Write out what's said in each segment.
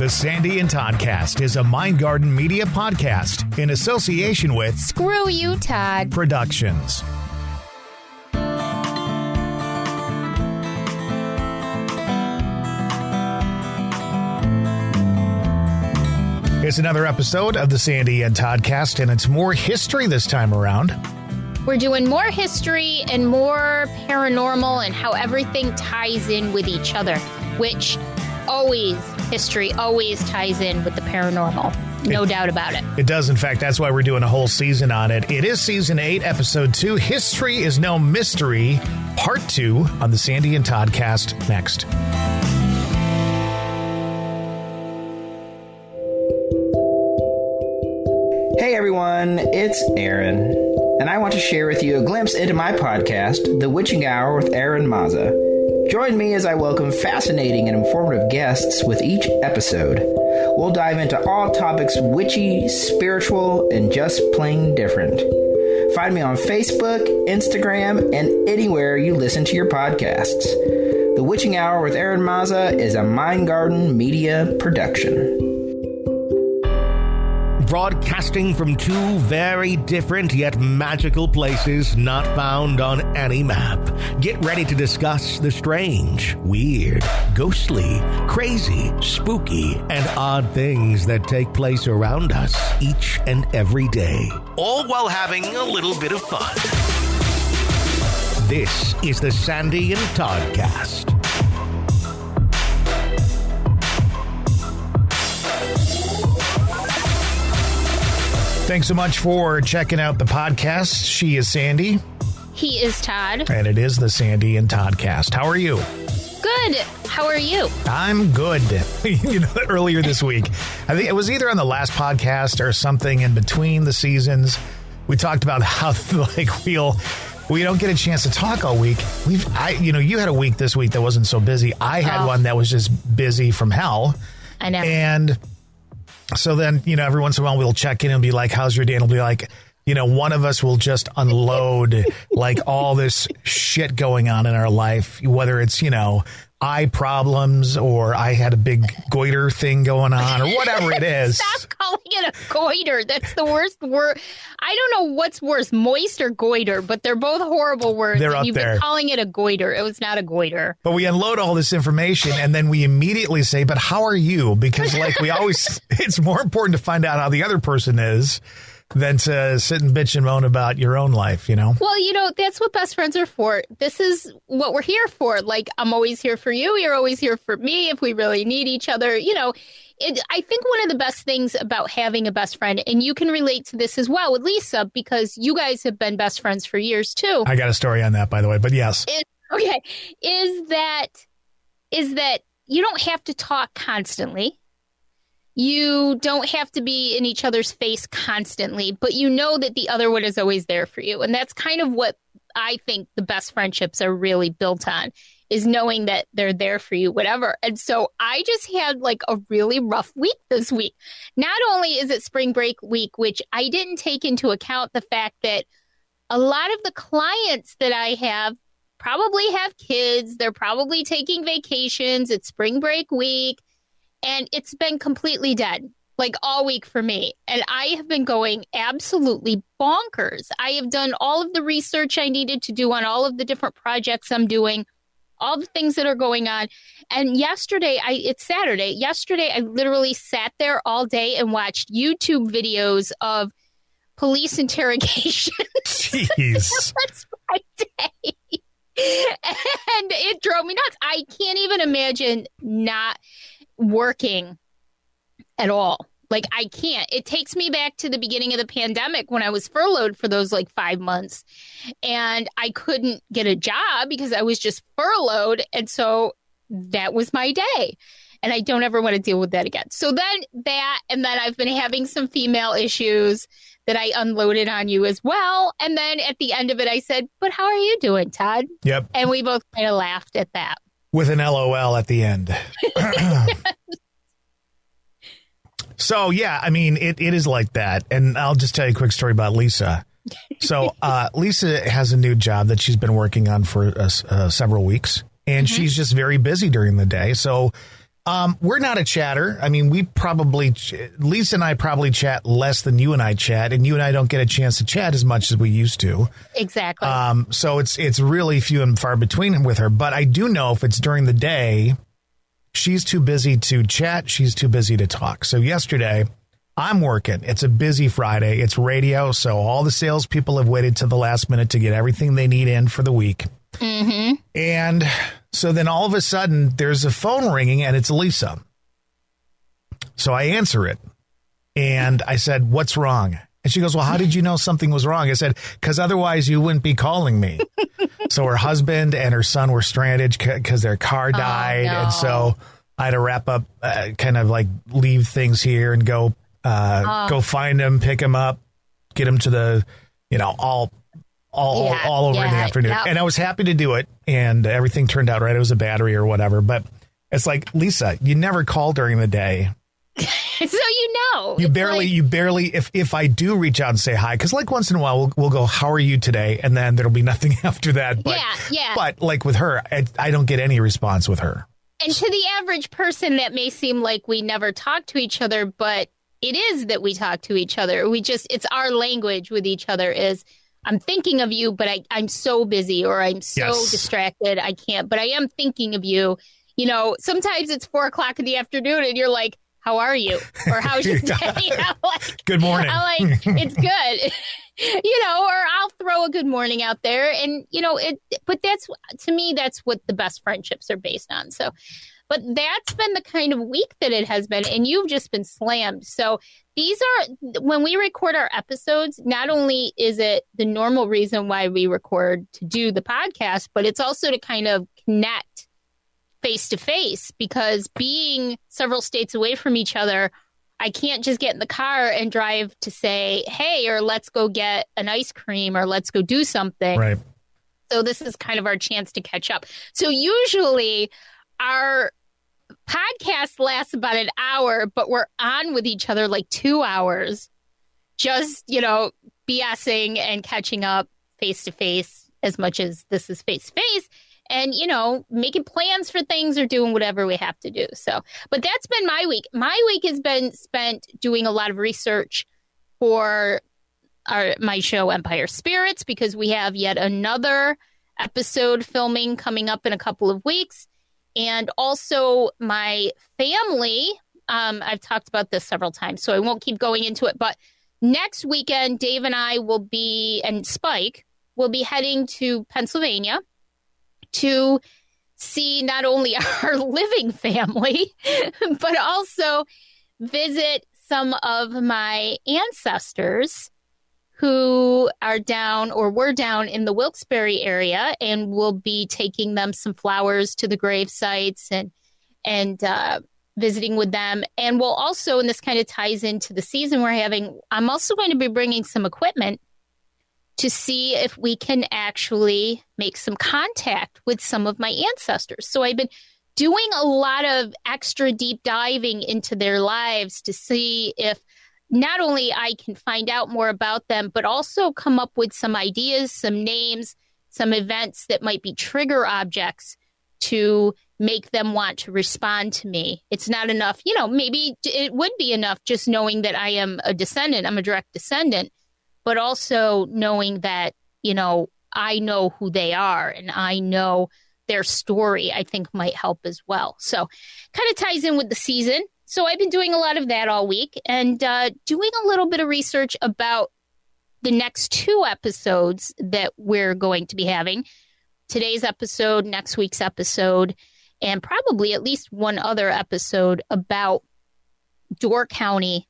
The Sandy and Toddcast is a Mindgarden Media podcast in association with Screw You, Todd Productions. It's another episode of the Sandy and Toddcast, and it's more history this time around. We're doing more history and more paranormal and how everything ties in with each other, which history always ties in with the paranormal. No doubt about it. It does. In fact, that's why we're doing a whole season on it. It is season 8, episode 2. History is No Mystery, part 2 on the Sandy and Toddcast next. Hey everyone, it's Aaron, and I want to share with you a glimpse into my podcast, The Witching Hour with Aaron Mazza. Join me as I welcome fascinating and informative guests with each episode. We'll dive into all topics witchy, spiritual, and just plain different. Find me on Facebook, Instagram, and anywhere you listen to your podcasts. The Witching Hour with Aaron Mazza is a Mindgarden Media production. Broadcasting from two very different yet magical places not found on any map. Get ready to discuss the strange, weird, ghostly, crazy, spooky, and odd things that take place around us each and every day. All while having a little bit of fun. This is the Sandy and Toddcast. Thanks so much for checking out the podcast. She is Sandy. He is Todd. And it is the Sandy and Toddcast. How are you? Good. How are you? I'm good. Earlier this week, I think it was either on the last podcast or something in between the seasons, we talked about how we don't get a chance to talk all week. You had a week this week that wasn't so busy. I had one that was just busy from hell. I know. And so then, every once in a while we'll check in and be like, how's your day? And it'll be like, one of us will just unload like all this shit going on in our life, whether it's, eye problems or I had a big goiter thing going on or whatever it is. Stop calling it a goiter. That's the worst word. I don't know what's worse, moist or goiter, but they're both horrible words. They're up You've there. Been calling it a goiter. It was not a goiter. But we unload all this information and then we immediately say, but how are you? Because it's more important to find out how the other person is than to sit and bitch and moan about your own life, Well, that's what best friends are for. This is what we're here for. Like, I'm always here for you. You're always here for me if we really need each other. I think one of the best things about having a best friend, and you can relate to this as well with Lisa, because you guys have been best friends for years, too. I got a story on that, by the way, but yes. Is that you don't have to talk constantly. You don't have to be in each other's face constantly, but you know that the other one is always there for you. And that's kind of what I think the best friendships are really built on, is knowing that they're there for you, whatever. And so I just had like a really rough week this week. Not only is it spring break week, which I didn't take into account the fact that a lot of the clients that I have probably have kids. They're probably taking vacations. It's spring break week. And it's been completely dead, like all week for me. And I have been going absolutely bonkers. I have done all of the research I needed to do on all of the different projects I'm doing, all the things that are going on. And it's Saturday. Yesterday, I literally sat there all day and watched YouTube videos of police interrogations. Jeez. That's my day. And it drove me nuts. I can't even imagine not working at all. Like, I can't. It takes me back to the beginning of the pandemic when I was furloughed for those 5 months and I couldn't get a job because I was just furloughed. And so that was my day. And I don't ever want to deal with that again. So then I've been having some female issues that I unloaded on you as well. And then at the end of it, I said, but how are you doing, Todd? Yep. And we both kind of laughed at that. With an LOL at the end. So, yeah, I mean, it is like that. And I'll just tell you a quick story about Lisa. So Lisa has a new job that she's been working on for several weeks. And she's just very busy during the day. So We're not a chatter. I mean, we probably, Lisa and I probably chat less than you and I chat, and you and I don't get a chance to chat as much as we used to. Exactly. So it's really few and far between with her. But I do know if it's during the day, she's too busy to chat. She's too busy to talk. So yesterday, I'm working. It's a busy Friday. It's radio. So all the salespeople have waited to the last minute to get everything they need in for the week. Mm-hmm. And so then all of a sudden there's a phone ringing and it's Lisa. So I answer it and I said, "What's wrong?" And she goes, "Well, how did you know something was wrong?" I said, "Because otherwise you wouldn't be calling me." So her husband and her son were stranded because their car died. No. And so I had to wrap up, kind of like leave things here and go find them, pick them up, get them to the, all over in the afternoon. Yep. And I was happy to do it. And everything turned out right. It was a battery or whatever. But it's like, Lisa, you never call during the day. So you barely, if I do reach out and say hi, because like once in a while we'll go, "How are you today?" And then there'll be nothing after that. But, yeah. But like with her, I don't get any response with her. And to the average person, that may seem like we never talk to each other, but it is that we talk to each other. It's our language with each other is, "I'm thinking of you, but I'm so busy," or "I'm so distracted, I can't, but I am thinking of you." Sometimes it's 4:00 in the afternoon and you're like, "How are you?" Or "How's your day?" I'm like, "Good morning." I'm like, "It's good." Or I'll throw a good morning out there. And, but to me, that's what the best friendships are based on. So, but that's been the kind of week that it has been. And you've just been slammed. So when we record our episodes, not only is it the normal reason why we record to do the podcast, but it's also to kind of connect face to face, because being several states away from each other, I can't just get in the car and drive to say, "Hey," or "Let's go get an ice cream," or "Let's go do something." Right. So this is kind of our chance to catch up. So usually our podcast lasts about an hour, but we're on with each other like 2 hours, just, BSing and catching up face to face as much as this is face to face. And, making plans for things or doing whatever we have to do. So, but that's been my week. My week has been spent doing a lot of research for my show Empire Spirits, because we have yet another episode filming coming up in a couple of weeks. And also my family, I've talked about this several times, so I won't keep going into it. But next weekend, Dave and I and Spike will be heading to Pennsylvania to see not only our living family, but also visit some of my ancestors who are down or were down in the Wilkes-Barre area, and we'll be taking them some flowers to the grave sites and visiting with them. And we'll also, and this kind of ties into the season we're having, I'm also going to be bringing some equipment to see if we can actually make some contact with some of my ancestors. So I've been doing a lot of extra deep diving into their lives to see if not only I can find out more about them, but also come up with some ideas, some names, some events that might be trigger objects to make them want to respond to me. It's not enough, maybe it would be enough just knowing that I am a descendant, I'm a direct descendant, but also knowing that, I know who they are and I know their story, I think might help as well. So kind of ties in with the season. So I've been doing a lot of that all week and doing a little bit of research about the next 2 episodes that we're going to be having. Today's episode, next week's episode, and probably at least one other episode about Door County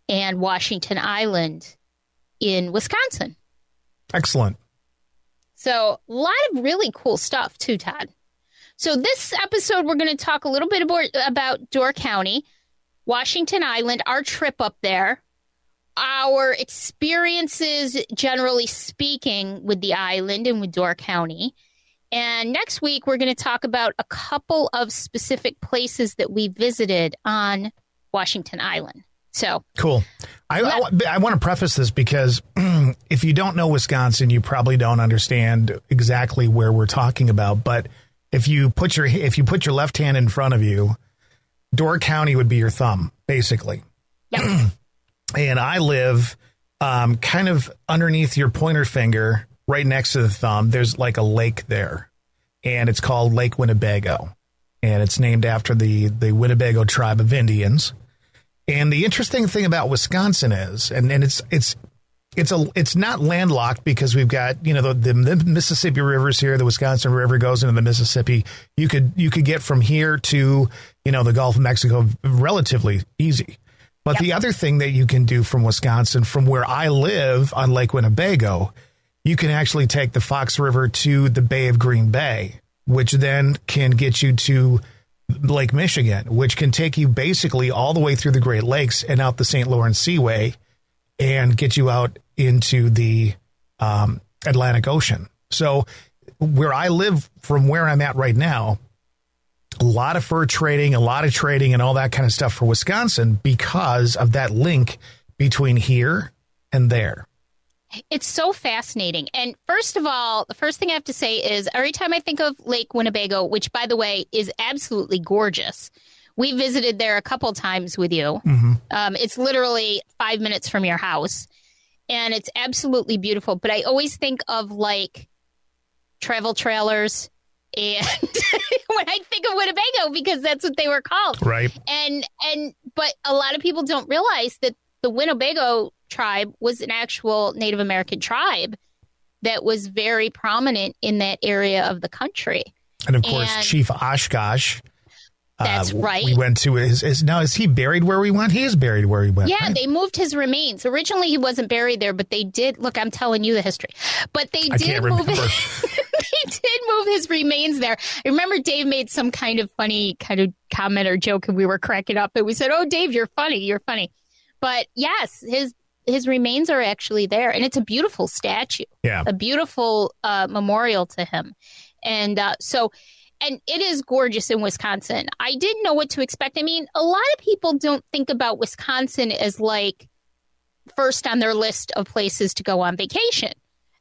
and Washington Island in Wisconsin. Excellent. So a lot of really cool stuff too, Todd. So this episode, we're going to talk a little bit about Door County, Washington Island, our trip up there, our experiences, generally speaking, with the island and with Door County. And next week, we're going to talk about a couple of specific places that we visited on Washington Island. So cool. I want to preface this because if you don't know Wisconsin, you probably don't understand exactly where we're talking about. But if you put your left hand in front of you Door County would be your thumb, basically. Yep. And I live kind of underneath your pointer finger, right next to the thumb. There's like a lake there, and it's called Lake Winnebago, and it's named after the Winnebago tribe of Indians. And the interesting thing about Wisconsin is, and it's not landlocked because we've got, the Mississippi River's here. The Wisconsin River goes into the Mississippi. You could get from here to, the Gulf of Mexico relatively easy. But the other thing that you can do from Wisconsin, from where I live on Lake Winnebago, you can actually take the Fox River to the Bay of Green Bay, which then can get you to Lake Michigan, which can take you basically all the way through the Great Lakes and out the St. Lawrence Seaway and get you out into the Atlantic Ocean. So where I live, from where I'm at right now, a lot of fur trading, a lot of trading and all that kind of stuff for Wisconsin because of that link between here and there. It's so fascinating. And first of all, the first thing I have to say is every time I think of Lake Winnebago, which, by the way, is absolutely gorgeous. We visited there a couple times with you. Mm-hmm. It's literally 5 minutes from your house, and it's absolutely beautiful. But I always think of like travel trailers and when I think of Winnebago, because that's what they were called. Right. But a lot of people don't realize that the Winnebago tribe was an actual Native American tribe that was very prominent in that area of the country. And of course, Chief Oshkosh. That's right. We went to now, is he buried where we went? He is buried where we went. Yeah, right? They moved his remains. Originally, he wasn't buried there, but they did. Look, I'm telling you the history. But they did move it. They did move his remains there. I remember Dave made some kind of funny kind of comment or joke, and we were cracking up. And we said, "Oh, Dave, you're funny. You're funny." But yes, his remains are actually there, and it's a beautiful statue. Yeah, a beautiful memorial to him, and And it is gorgeous in Wisconsin. I didn't know what to expect. I mean, a lot of people don't think about Wisconsin as like first on their list of places to go on vacation.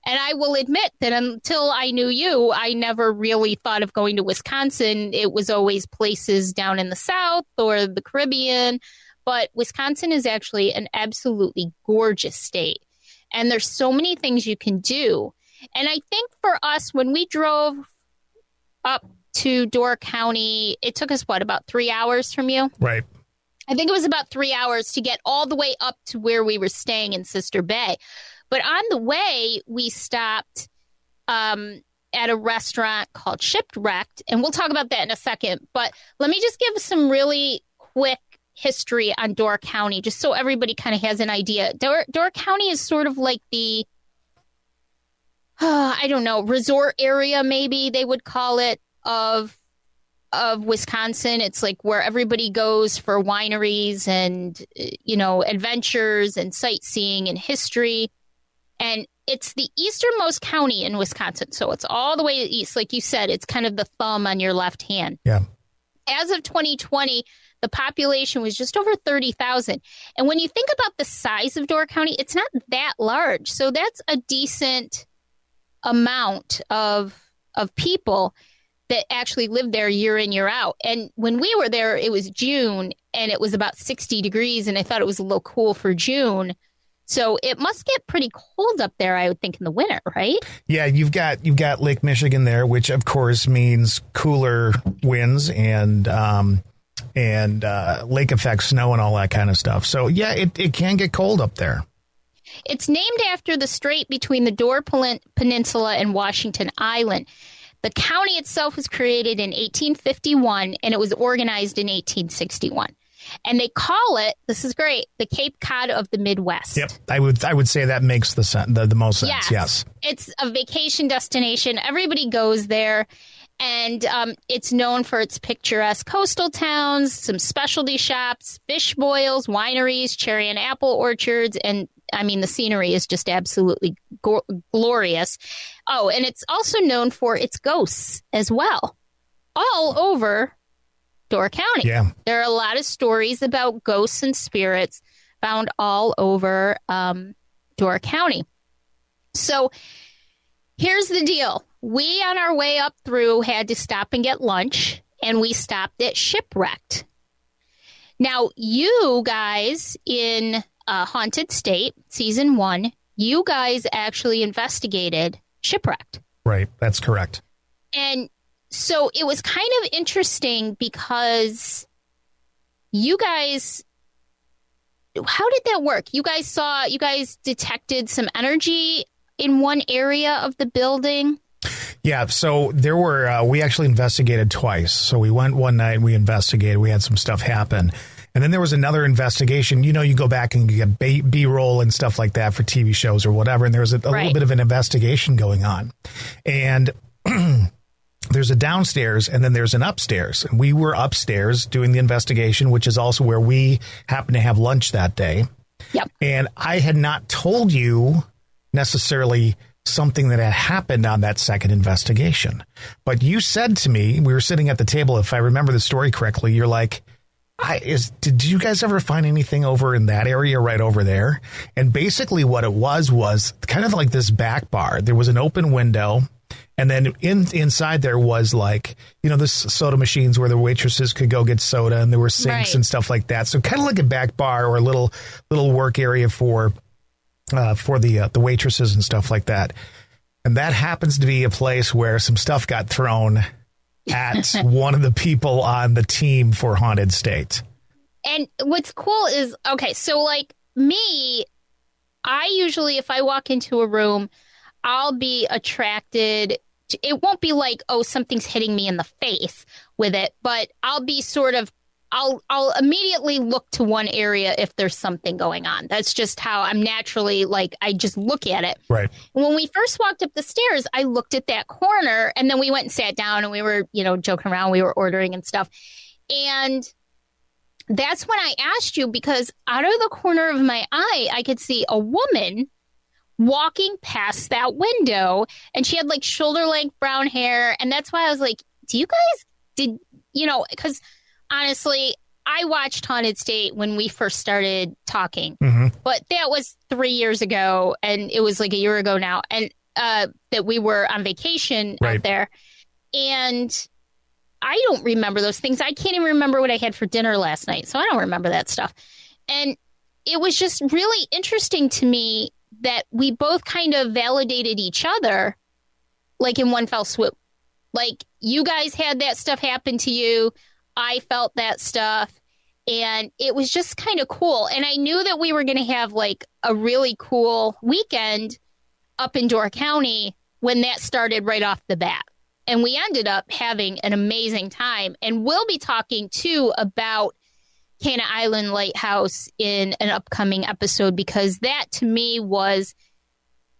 And I will admit that until I knew you, I never really thought of going to Wisconsin. It was always places down in the South or the Caribbean. But Wisconsin is actually an absolutely gorgeous state. And there's so many things you can do. And I think for us, when we drove up to Door County, it took us, about 3 hours from you? Right. I think it was about 3 hours to get all the way up to where we were staying in Sister Bay. But on the way, we stopped at a restaurant called Shipwrecked, and we'll talk about that in a second. But let me just give some really quick history on Door County, just so everybody kind of has an idea. Door County is sort of like the, I don't know, resort area, maybe they would call it, of Wisconsin. It's like where everybody goes for wineries and, adventures and sightseeing and history. And it's the easternmost county in Wisconsin. So it's all the way east. Like you said, it's kind of the thumb on your left hand. Yeah. As of 2020, the population was just over 30,000. And when you think about the size of Door County, it's not that large. So that's a decent amount of people that actually live there year in, year out. And when we were there, it was June and it was about 60 degrees. And I thought it was a little cool for June. So it must get pretty cold up there, I would think, in the winter, right? Yeah, you've got Lake Michigan there, which of course means cooler winds and lake effect snow and all that kind of stuff. So yeah, it can get cold up there. It's named after the strait between the Door Peninsula and Washington Island. The county itself was created in 1851 and it was organized in 1861. And they call it, this is great, the Cape Cod of the Midwest. Yep, I would say that makes the most sense. Yes. It's a vacation destination. Everybody goes there. And it's known for its picturesque coastal towns, some specialty shops, fish boils, wineries, cherry and apple orchards. And I mean, the scenery is just absolutely glorious. Oh, and it's also known for its ghosts as well, all over Door County. Yeah. There are a lot of stories about ghosts and spirits found all over Door County. So here's the deal. We, on our way up through, had to stop and get lunch, and we stopped at Shipwrecked. Now, you guys in Haunted State, season 1, you guys actually investigated Shipwrecked. Right. That's correct. And so it was kind of interesting because you guys, how did that work? You guys detected some energy in one area of the building? Yeah, so there were, we actually investigated twice. So we went one night and we investigated. We had some stuff happen. And then there was another investigation. You know, you go back and you get B-roll and stuff like that for TV shows or whatever. And there was a little bit of an investigation going on. And there's a downstairs and then there's an upstairs. And we were upstairs doing the investigation, which is also where we happened to have lunch that day. Yep. And I had not told you necessarily something that had happened on that second investigation. But you said to me, we were sitting at the table, if I remember the story correctly, you're like, did you guys ever find anything over in that area right over there? And basically what it was kind of like this back bar. There was an open window. And then inside there was like, you know, this soda machines where the waitresses could go get soda and there were sinks and stuff like that. So kind of like a back bar or a little work area for the waitresses and stuff like that. And that happens to be a place where some stuff got thrown at one of the people on the team for Haunted State. And what's cool is, okay, so like me, I usually, if I walk into a room, I'll be attracted to, it won't be like, oh, something's hitting me in the face with it, but I'll be sort of, I'll immediately look to one area if there's something going on. That's just how I'm naturally, like, I just look at it. Right. When we first walked up the stairs, I looked at that corner and then we went and sat down and we were, you know, joking around. We were ordering and stuff. And that's when I asked you, because out of the corner of my eye, I could see a woman walking past that window and she had like shoulder length brown hair. And that's why I was like, do you guys, because honestly, I watched Haunted State when we first started talking, but that was 3 years ago and it was like a year ago now. And that we were on vacation out there. And I don't remember those things. I can't even remember what I had for dinner last night. So I don't remember that stuff. And it was just really interesting to me that we both kind of validated each other like in one fell swoop. Like you guys had that stuff happen to you. I felt that stuff and it was just kind of cool. And I knew that we were going to have like a really cool weekend up in Door County when that started right off the bat. And we ended up having an amazing time. And we'll be talking too about Cana Island Lighthouse in an upcoming episode, because that to me was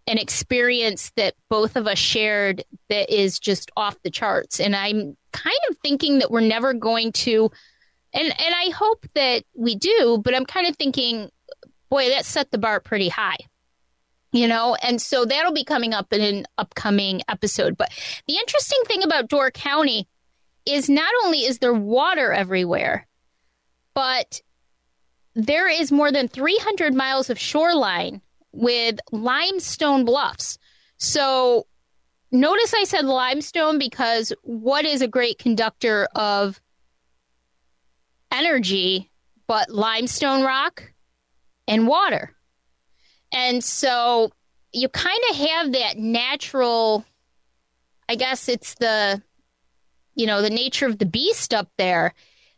an experience that both of us shared that is just off the charts. And I'm kind of thinking that we're never going to, and I hope that we do, but I'm kind of thinking, boy, that set the bar pretty high, you know? And so that'll be coming up in an upcoming episode. But the interesting thing about Door County is not only is there water everywhere, but there is more than 300 miles of shoreline with limestone bluffs. So notice I said limestone because what is a great conductor of energy but limestone rock and water? And so you kind of have that natural, I guess it's the nature of the beast up there,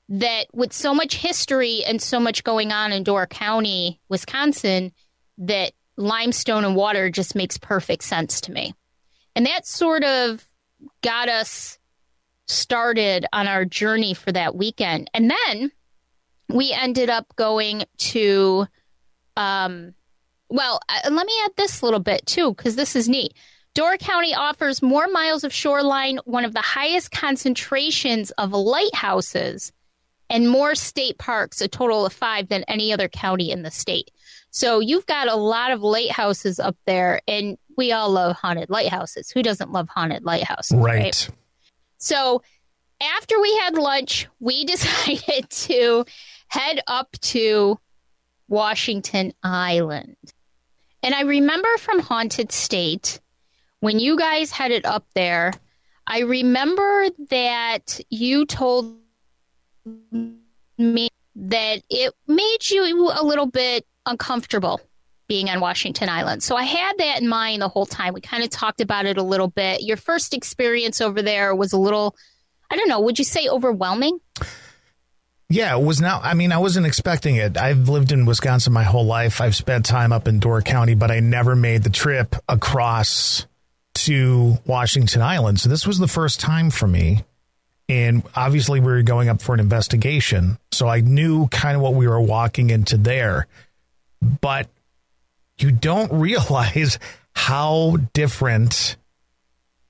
that with so much history and so much going on in Door County, Wisconsin, that limestone and water just makes perfect sense to me. And that sort of got us started on our journey for that weekend. And then we ended up going to, let me add this little bit too, because this is neat. Door County offers more miles of shoreline, one of the highest concentrations of lighthouses, and more state parks, a total of 5 than any other county in the state. So you've got a lot of lighthouses up there, and we all love haunted lighthouses. Who doesn't love haunted lighthouses? Right. So after we had lunch, we decided to head up to Washington Island. And I remember from Haunted State, when you guys headed up there, I remember that you told me that it made you a little bit uncomfortable being on Washington Island. So I had that in mind the whole time. We kind of talked about it a little bit. Your first experience over there was a little, I don't know, would you say overwhelming? Yeah, it was not. I mean, I wasn't expecting it. I've lived in Wisconsin my whole life. I've spent time up in Door County, but I never made the trip across to Washington Island. So this was the first time for me. And obviously we were going up for an investigation. So I knew kind of what we were walking into there. But you don't realize how different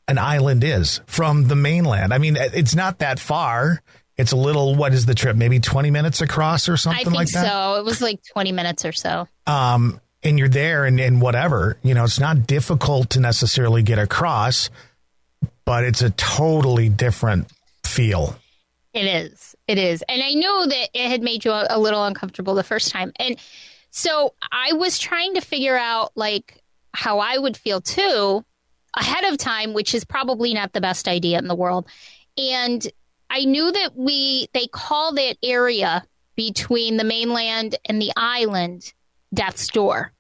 an island is from the mainland. I mean, it's not that far. It's a little, what is the trip? Maybe 20 minutes across or something like that? I think so. It was like 20 minutes or so. And you're there and whatever, you know, it's not difficult to necessarily get across, but it's a totally different feel. It is. It is. And I know that it had made you a little uncomfortable the first time. And so I was trying to figure out like how I would feel too ahead of time, which is probably not the best idea in the world. And I knew that they call that area between the mainland and the island Death's Door.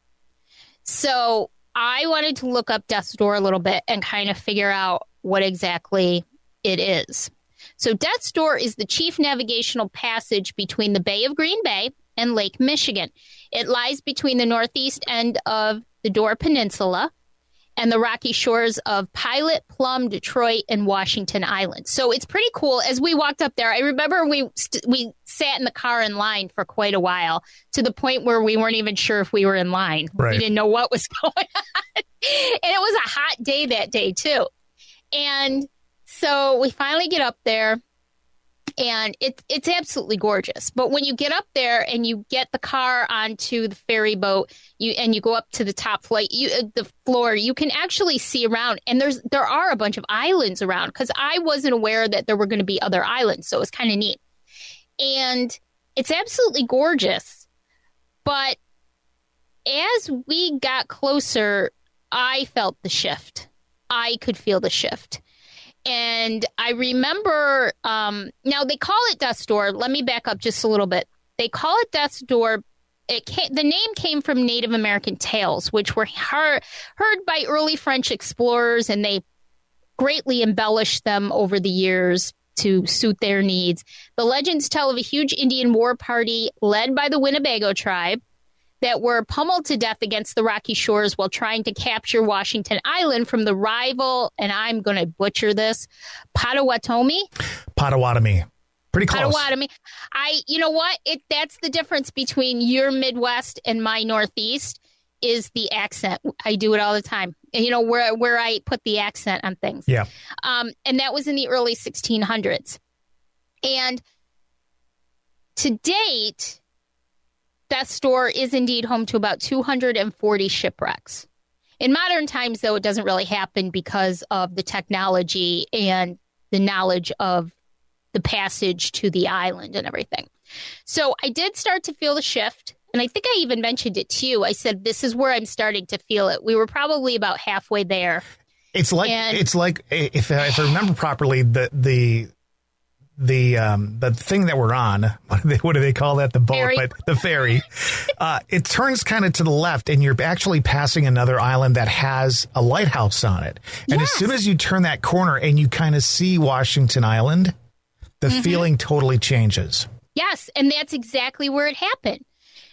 So I wanted to look up Death's Door a little bit and kind of figure out what exactly it is. So Death's Door is the chief navigational passage between the Bay of Green Bay and Lake Michigan. It lies between the northeast end of the Door Peninsula and the rocky shores of Pilot, Plum, Detroit, and Washington Island. So it's pretty cool. As we walked up there, I remember we sat in the car in line for quite a while, to the point where we weren't even sure if we were in line. Right. We didn't know what was going on. And it was a hot day that day, too. And so we finally get up there. And it's absolutely gorgeous. But when you get up there and you get the car onto the ferry boat, you go up to the top flight, the floor, you can actually see around. And there are a bunch of islands around, because I wasn't aware that there were going to be other islands. So it's kind of neat. And it's absolutely gorgeous. But as we got closer, I felt the shift. I could feel the shift. And I remember, now they call it Death's Door. Let me back up just a little bit. They call it Death's Door. The name came from Native American tales, which were heard by early French explorers, and they greatly embellished them over the years to suit their needs. The legends tell of a huge Indian war party led by the Winnebago tribe that were pummeled to death against the rocky shores while trying to capture Washington Island from the rival, and I'm going to butcher this, Potawatomi. Pretty close. Potawatomi. You know what? That's the difference between your Midwest and my Northeast, is the accent. I do it all the time. And you know, where I put the accent on things. Yeah. And that was in the early 1600s. And to date, Death's Door is indeed home to about 240 shipwrecks. In modern times, though, it doesn't really happen because of the technology and the knowledge of the passage to the island and everything. So I did start to feel the shift. And I think I even mentioned it to you. I said, this is where I'm starting to feel it. We were probably about halfway there. It's like if I remember properly, the thing that we're on, what do they call that? The boat, ferry. But the ferry, it turns kind of to the left, and you're actually passing another island that has a lighthouse on it. And yes. As soon as you turn that corner and you kind of see Washington Island, the feeling totally changes. Yes. And that's exactly where it happened.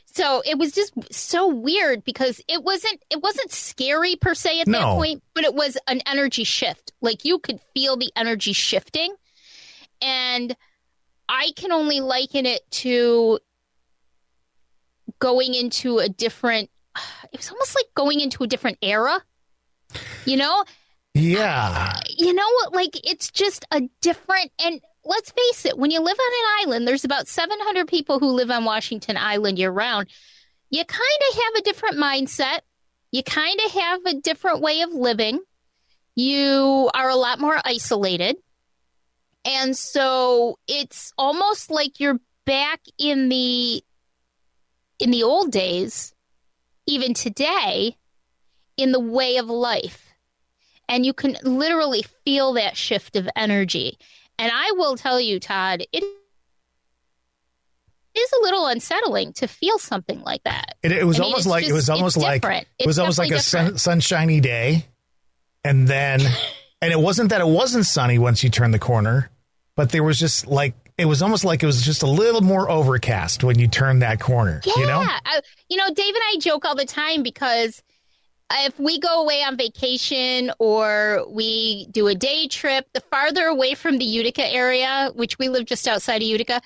So it was just so weird, because it wasn't scary per se at that point, but it was an energy shift. Like, you could feel the energy shifting. And I can only liken it to going into it was almost like going into a different era, you know? Yeah. Like, it's just a different, and let's face it, when you live on an island, there's about 700 people who live on Washington Island year round. You kind of have a different mindset. You kind of have a different way of living. You are a lot more isolated. And so it's almost like you're back in the old days, even today, in the way of life. And you can literally feel that shift of energy. And I will tell you, Todd, is a little unsettling to feel something like that. It was almost like a sunshiny day, and then and it wasn't that it wasn't sunny once you turned the corner, but there was just like it was almost like it was just a little more overcast when you turned that corner. Yeah, Dave and I joke all the time because if we go away on vacation or we do a day trip, the farther away from the Utica area, which we live just outside of Utica,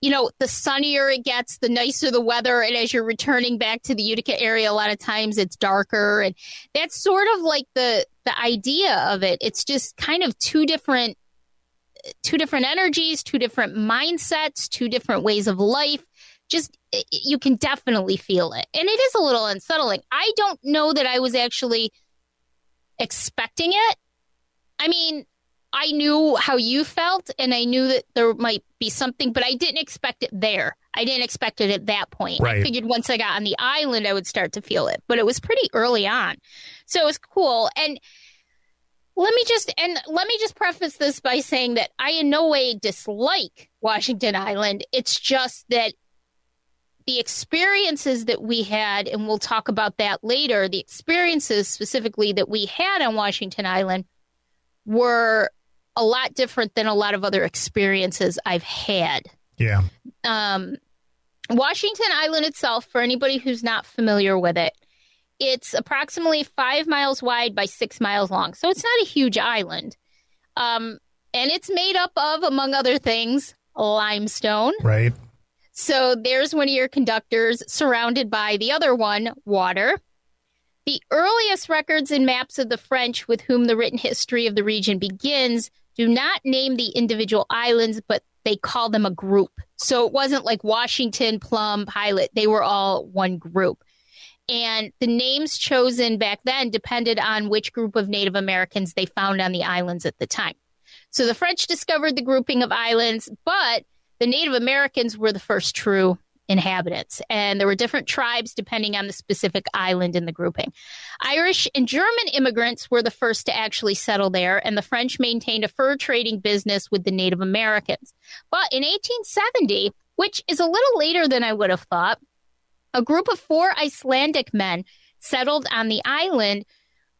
the sunnier it gets, the nicer the weather. And as you're returning back to the Utica area, a lot of times it's darker. And that's sort of like the idea of it. It's just kind of two different energies, two different mindsets, two different ways of life. Just, you can definitely feel it. And it is a little unsettling. I don't know that I was actually expecting it. I mean, I knew how you felt and I knew that there might be something, but I didn't expect it there. I didn't expect it at that point. Right. I figured once I got on the island, I would start to feel it, but it was pretty early on. So it was cool. And let me just preface this by saying that I in no way dislike Washington Island. It's just that the experiences that we had, and we'll talk about that later, the experiences specifically that we had on Washington Island were a lot different than a lot of other experiences I've had. Yeah. Washington Island itself, for anybody who's not familiar with it, it's approximately 5 miles wide by 6 miles long. So it's not a huge island. And it's made up of, among other things, limestone. Right. So there's one of your conductors surrounded by the other one, water. The earliest records and maps of the French with whom the written history of the region begins do not name the individual islands, but they call them a group. So it wasn't like Washington, Plum, Pilot. They were all one group. And the names chosen back then depended on which group of Native Americans they found on the islands at the time. So the French discovered the grouping of islands, but the Native Americans were the first true inhabitants, and there were different tribes depending on the specific island in the grouping. Irish and German immigrants were the first to actually settle there, and the French maintained a fur trading business with the Native Americans. But in 1870, which is a little later than I would have thought, a group of 4 Icelandic men settled on the island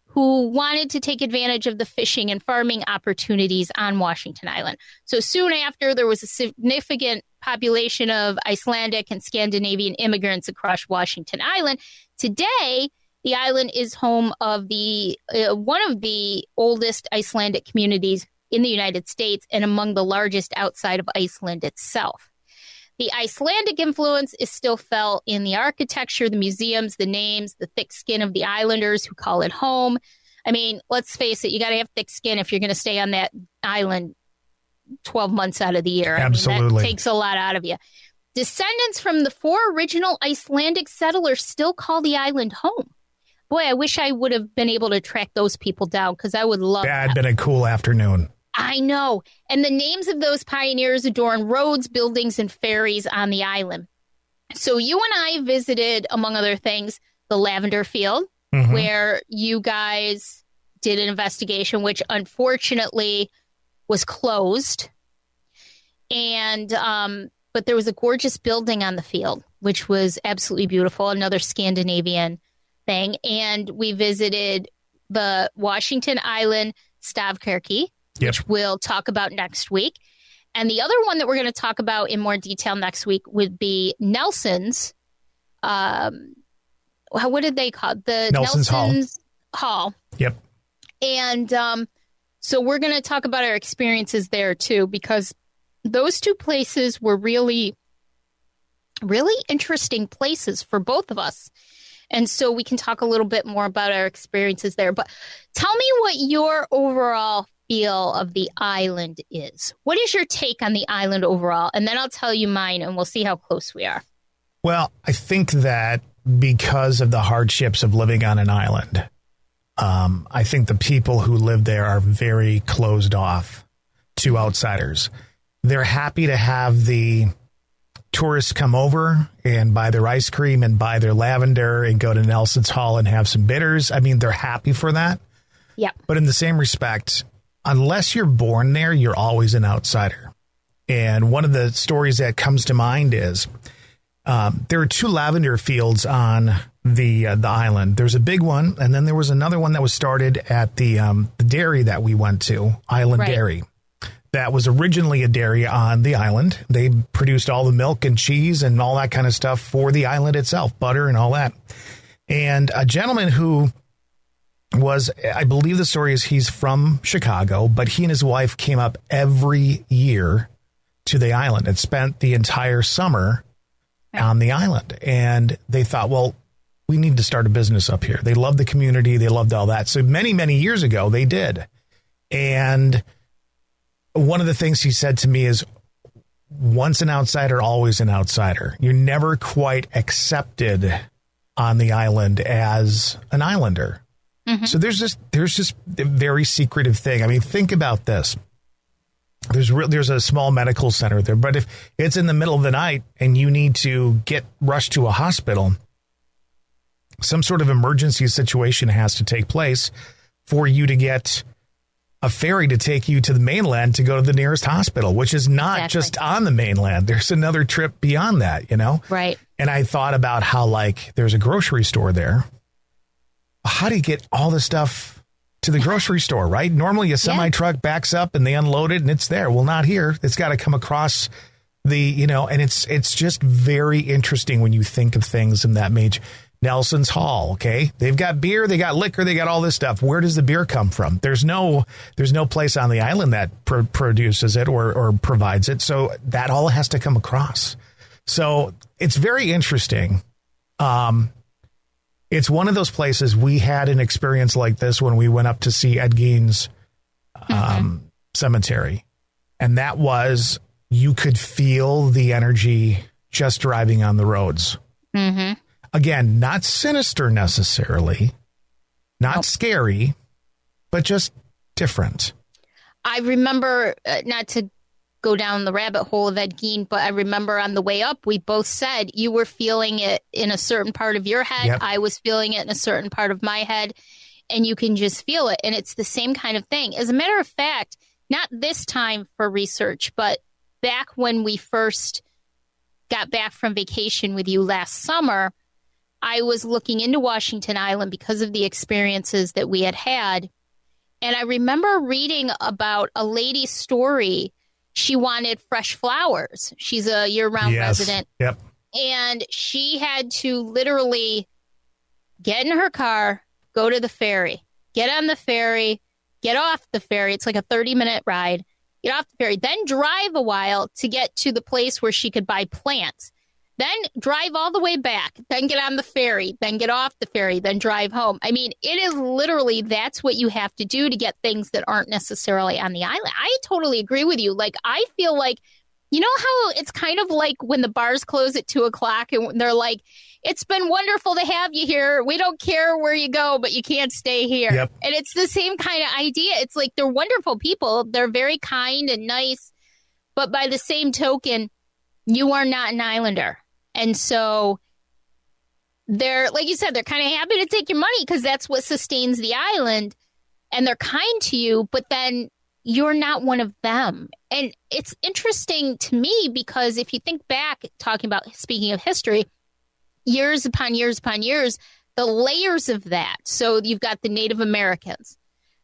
who wanted to take advantage of the fishing and farming opportunities on Washington Island. So soon after, there was a significant population of Icelandic and Scandinavian immigrants across Washington Island. Today, the island is home of the one of the oldest Icelandic communities in the United States and among the largest outside of Iceland itself. The Icelandic influence is still felt in the architecture, the museums, the names, the thick skin of the islanders who call it home. I mean, let's face it, you got to have thick skin if you're going to stay on that island 12 months out of the year. Absolutely. I mean, that takes a lot out of you. Descendants from the 4 original Icelandic settlers still call the island home. Boy, I wish I would have been able to track those people down because I would love that. That'd been a cool afternoon. I know. And the names of those pioneers adorn roads, buildings, and ferries on the island. So you and I visited, among other things, the lavender field, where you guys did an investigation, which unfortunately was closed. And but there was a gorgeous building on the field, which was absolutely beautiful, another Scandinavian thing. And we visited the Washington Island Stavkirkey, which we'll talk about next week. And the other one that we're going to talk about in more detail next week would be Nelson's. What did they call it? The Nelson's Hall. Yep. And so we're going to talk about our experiences there, too, because those 2 places were really, really interesting places for both of us. And so we can talk a little bit more about our experiences there. But tell me what your overall feel of the island is. What is your take on the island overall? And then I'll tell you mine and we'll see how close we are. Well, I think that because of the hardships of living on an island, I think the people who live there are very closed off to outsiders. They're happy to have the tourists come over and buy their ice cream and buy their lavender and go to Nelson's Hall and have some bitters. I mean, they're happy for that. Yeah. But in the same respect, unless you're born there, you're always an outsider. And one of the stories that comes to mind is there are 2 lavender fields on the island. There's a big one, and then there was another one that was started at the dairy that we went to, Island Dairy. That was originally a dairy on the island. They produced all the milk and cheese and all that kind of stuff for the island itself, butter and all that. And a gentleman who was, I believe the story is he's from Chicago, but he and his wife came up every year to the island and spent the entire summer on the island. And they thought, well, we need to start a business up here. They loved the community. They loved all that. So many, many years ago, they did. And one of the things he said to me is, once an outsider, always an outsider. You're never quite accepted on the island as an islander. Mm-hmm. So there's this very secretive thing. I mean, think about this. There's a small medical center there, but if it's in the middle of the night and you need to get rushed to a hospital, some sort of emergency situation has to take place for you to get a ferry to take you to the mainland to go to the nearest hospital, which is not just on the mainland. There's another trip beyond that, you know? Right. And I thought about how, like, there's a grocery store there. How do you get all this stuff to the grocery store, right? Normally a semi truck backs up and they unload it and it's there. Well, not here. It's got to come across the, you know, and it's just very interesting when you think of things in that major. Nelson's Hall. Okay. They've got beer, they got liquor, they got all this stuff. Where does the beer come from? There's no place on the island that produces it or provides it. So that all has to come across. So it's very interesting. It's one of those places. We had an experience like this when we went up to see Ed Gein's cemetery. And that was, you could feel the energy just driving on the roads. Mm-hmm. Again, not sinister necessarily, not scary, but just different. I remember, not to go down the rabbit hole of Ed Gein, but I remember on the way up, we both said you were feeling it in a certain part of your head. Yep. I was feeling it in a certain part of my head, and you can just feel it. And it's the same kind of thing. As a matter of fact, not this time for research, but back when we first got back from vacation with you last summer, I was looking into Washington Island because of the experiences that we had had. And I remember reading about a lady's story. She wanted fresh flowers. She's a year-round resident. Yep. And she had to literally get in her car, go to the ferry, get on the ferry, get off the ferry. It's like a 30-minute ride. Get off the ferry, then drive a while to get to the place where she could buy plants. Then drive all the way back, then get on the ferry, then get off the ferry, then drive home. I mean, it is literally, that's what you have to do to get things that aren't necessarily on the island. I totally agree with you. Like, I feel like, you know how it's kind of like when the bars close at 2:00 and they're like, it's been wonderful to have you here. We don't care where you go, but you can't stay here. Yep. And it's the same kind of idea. It's like, they're wonderful people. They're very kind and nice. But by the same token, you are not an islander. And so they're, like you said, they're kind of happy to take your money because that's what sustains the island. And they're kind to you, but then you're not one of them. And it's interesting to me because if you think back, speaking of history, years upon years upon years, the layers of that. So you've got the Native Americans.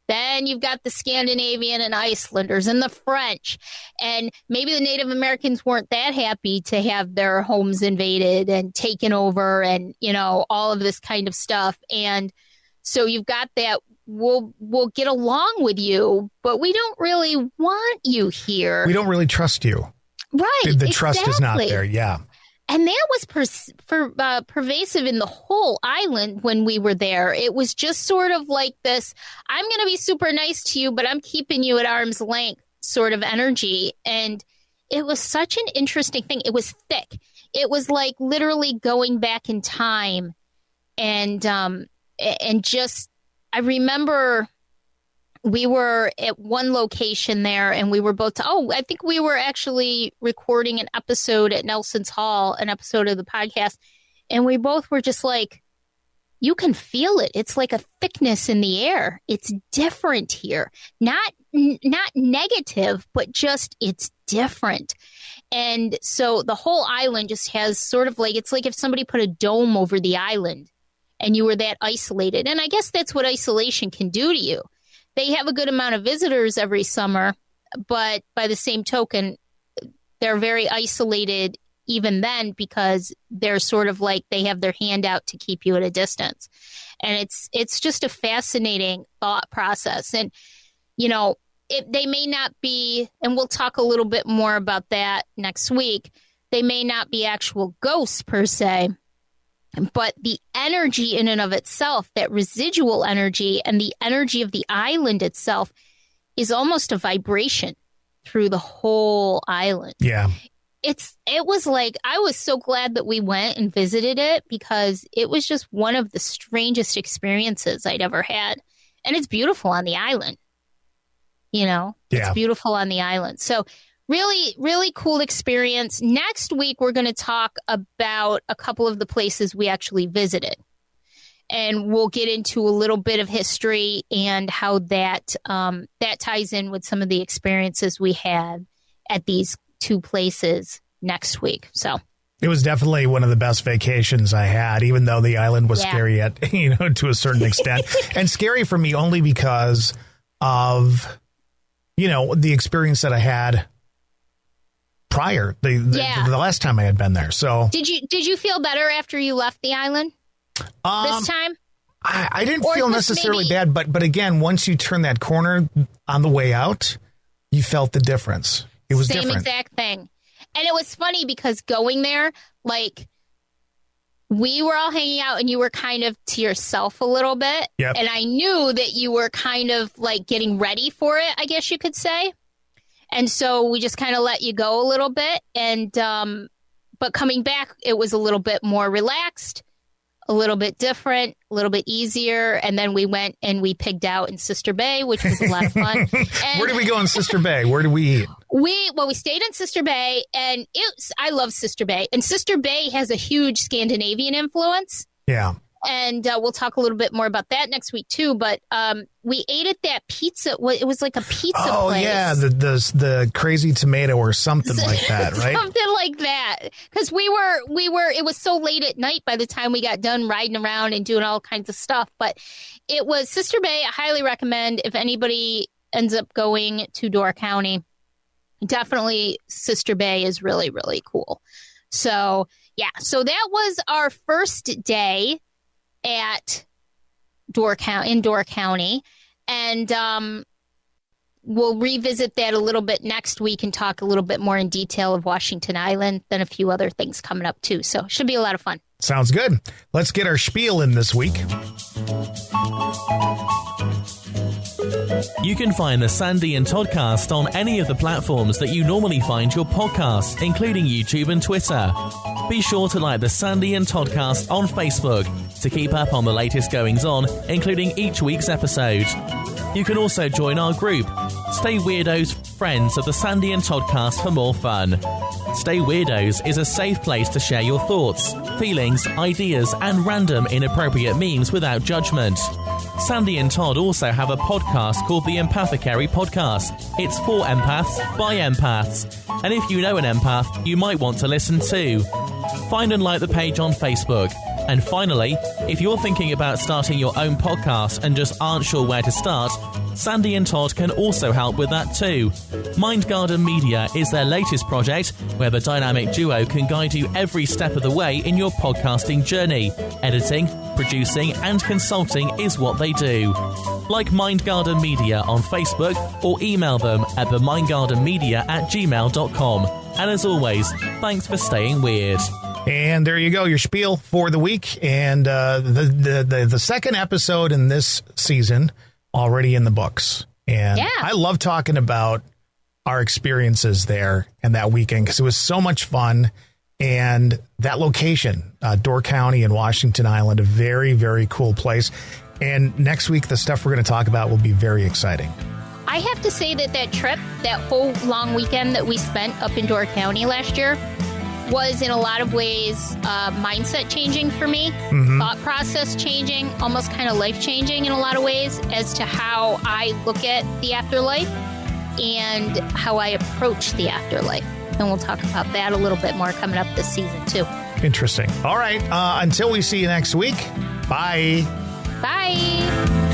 Then you've got the Scandinavian and Icelanders and the French. And maybe the Native Americans weren't that happy to have their homes invaded and taken over and, you know, all of this kind of stuff. And so you've got that, we'll get along with you, but we don't really want you here. We don't really trust you. Right. The trust is not there. Yeah. And that was pervasive in the whole island when we were there. It was just sort of like this, I'm going to be super nice to you, but I'm keeping you at arm's length sort of energy. And it was such an interesting thing. It was thick. It was like literally going back in time. And just, I remember we were at one location there and we were both, I think we were actually recording an episode at Nelson's Hall, an episode of the podcast. And we both were just like, you can feel it. It's like a thickness in the air. It's different here. Not negative, but just it's different. And so the whole island just has sort of like, it's like if somebody put a dome over the island and you were that isolated. And I guess that's what isolation can do to you. They have a good amount of visitors every summer, but by the same token, they're very isolated even then, because they're sort of like they have their hand out to keep you at a distance. And it's just a fascinating thought process. And, you know, they may not be, and we'll talk a little bit more about that next week, they may not be actual ghosts per se, but the energy in and of itself, that residual energy and the energy of the island itself is almost a vibration through the whole island. Yeah. It was like, I was so glad that we went and visited it, because it was just one of the strangest experiences I'd ever had. And it's beautiful on the island. You know, it's beautiful on the island. So really, really cool experience. Next week, we're going to talk about a couple of the places we actually visited. And we'll get into a little bit of history and how that ties in with some of the experiences we had at these two places next week. So it was definitely one of the best vacations I had, even though the island was scary to a certain extent. And scary for me only because of, the experience that I had prior, the last time I had been there. So did you feel better after you left the island this time? I didn't feel necessarily bad, but again, once you turn that corner on the way out, you felt the difference. It was same different. Exact thing. And it was funny because going there, like, we were all hanging out and you were kind of to yourself a little bit. Yep. And I knew that you were kind of like getting ready for it, I guess you could say. And so we just kind of let you go a little bit. And but coming back, it was a little bit more relaxed, a little bit different, a little bit easier. And then we went and we pigged out in Sister Bay, which was a lot of fun. And where did we go in Sister Bay? Where did we eat? We stayed in Sister Bay, and I love Sister Bay. And Sister Bay has a huge Scandinavian influence. Yeah. And we'll talk a little bit more about that next week, too. But we ate at that pizza. It was like a pizza place. Oh, yeah. The crazy tomato or something like that, right? Something like that. Because it was so late at night by the time we got done riding around and doing all kinds of stuff. But it was Sister Bay. I highly recommend if anybody ends up going to Door County. Definitely Sister Bay is really, really cool. So, yeah. So that was our first day at Door County. And we'll revisit that a little bit next week and talk a little bit more in detail of Washington Island, then a few other things coming up too. So it should be a lot of fun. Sounds good. Let's get our spiel in this week. You can find the Sandy and Toddcast on any of the platforms that you normally find your podcasts, including YouTube and Twitter. Be sure to like the Sandy and Toddcast on Facebook to keep up on the latest goings-on, including each week's episode. You can also join our group, Stay Weirdos, friends of the Sandy and Toddcast, for more fun. Stay Weirdos is a safe place to share your thoughts, feelings, ideas, and random inappropriate memes without judgment. Sandy and Todd also have a podcast called the Empathecary Podcast. It's for empaths, by empaths. And if you know an empath, you might want to listen too. Find and like the page on Facebook. And finally, if you're thinking about starting your own podcast and just aren't sure where to start, Sandy and Todd can also help with that too. Mindgarden Media is their latest project where the dynamic duo can guide you every step of the way in your podcasting journey. Editing, producing and consulting is what they do. Like Mindgarden Media on Facebook or email them at themindgardenmedia@gmail.com. And as always, thanks for staying weird. And there you go, your spiel for the week. And the second episode in this season already in the books. And I love talking about our experiences there and that weekend because it was so much fun. And that location, Door County in Washington Island, a very, very cool place. And next week, the stuff we're going to talk about will be very exciting. I have to say that trip, that whole long weekend that we spent up in Door County last year, was in a lot of ways mindset changing for me, thought process changing, almost kind of life changing in a lot of ways as to how I look at the afterlife and how I approach the afterlife. And we'll talk about that a little bit more coming up this season, too. Interesting. All right. Until we see you next week. Bye. Bye.